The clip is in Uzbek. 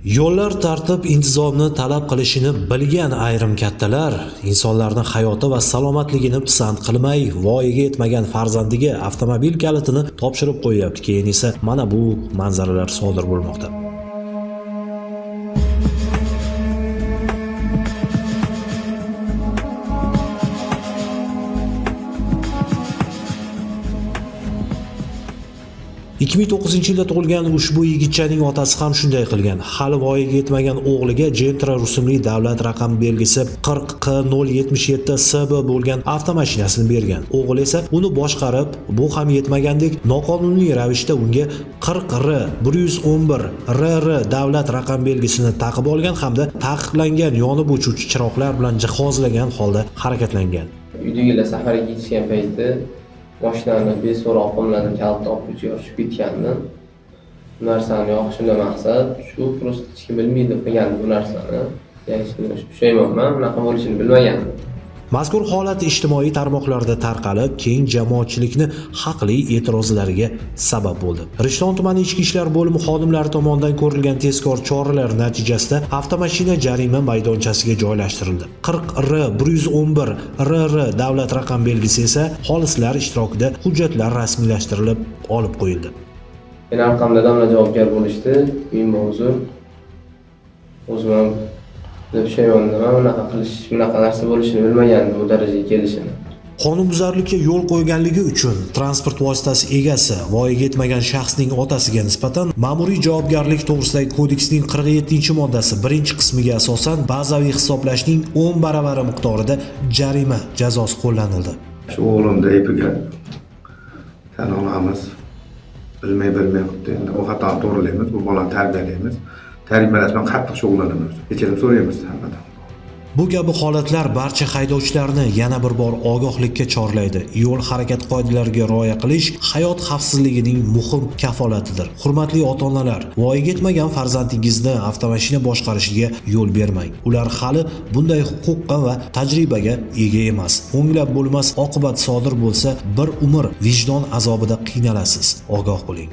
Yo'llar tartib intizomni talab qilishini bilgan ayrim kattalar insonlarning hayoti va salomatligini pisand qilmay, voyaga yetmagan farzandiga avtomobil kalitini topshirib qo'yapti. Keyin esa mana bu manzaralar sodir bo'lmoqda. ...2009-yilda tug'ilgan ushbu yigitchaning otasi ham shunday qilgan. Hali voyaga yetmagan o'g'liga Gentra rusumli davlat raqam belgisi 40Q077SB bo'lgan avtomashinasini bergan. O'g'il esa uni boshqarib, bu ham yetmagandek noqonuniy ravishda unga 40R111RR davlat raqam belgisini taqib olgan hamda taqiqlangan yonib o'chuvchi chiroqlar bilan jihozlagan holda harakatlangan. Uydagilar safarga ketishgan paytda mashinani beso'roq qo'llarni kaliti olib o'chib ketgandi. Bu narsani yoqishimda maqsad shu, prosta hech kim bilmaydi qilgan bu narsani. Ya'ni pushaymonman, bunaqa bo'lishini bilmagandim. Mazkur holat ijtimoiy tarmoqlarda tarqalib, keng jamoatchilikni haqli e'tirozlariga sabab bo'ldi. Rishton tumani ichki ishlar bo'limi xodimlari tomonidan ko'rilgan tezkor choralar natijasida avtomashina jarima maydonchasiga joylashtirildi. 40R111RR davlat raqam belgisi esa xolislar ishtirokida hujjatlar rasmiylashtirilib olib qo'yildi. Men orqamda odamlar javobgar bo'lishdi. Men o'zim ham pushaymonman, bunaqa narsa bo'lishini bilmagandim, bu darajaga kelishini. Qonunbuzarlikka yo'l qo'yganligi uchun transport vositasi egasi voyaga yetmagan shaxsning otasiga nisbatan ma'muriy javobgarlik to'g'risidagi kodeksning 47-moddasi 1-qismiga asosan bazaviy hisoblashning 10 baravari miqdorida jarima jazosi qo'llanildi. Shu o'g'limda epiga tan olamiz. Bilmay qildi. Endi bu xatoni to'g'rilaymiz, bu bolani tarbiyalaymiz. Tarbiyalashdan qattiq shug'ullanamiz. Kechirim so'raymiz hammadan. Bu kabi holatlar barcha haydovchilarni yana bir bor ogohlikka chorlaydi. Yo'l harakat qoidalariga rioya qilish hayot xavfsizligining muhim kafolatidir. Hurmatli ota-onalar, voyaga yetmagan farzandingizni avtomashina boshqarishiga yo'l bermang. Ular hali bunday huquqqa va tajribaga ega emas. O'nglab bo'lmas oqibat sodir bo'lsa, bir umr vijdon azobida qiynalasiz. Ogoh bo'ling.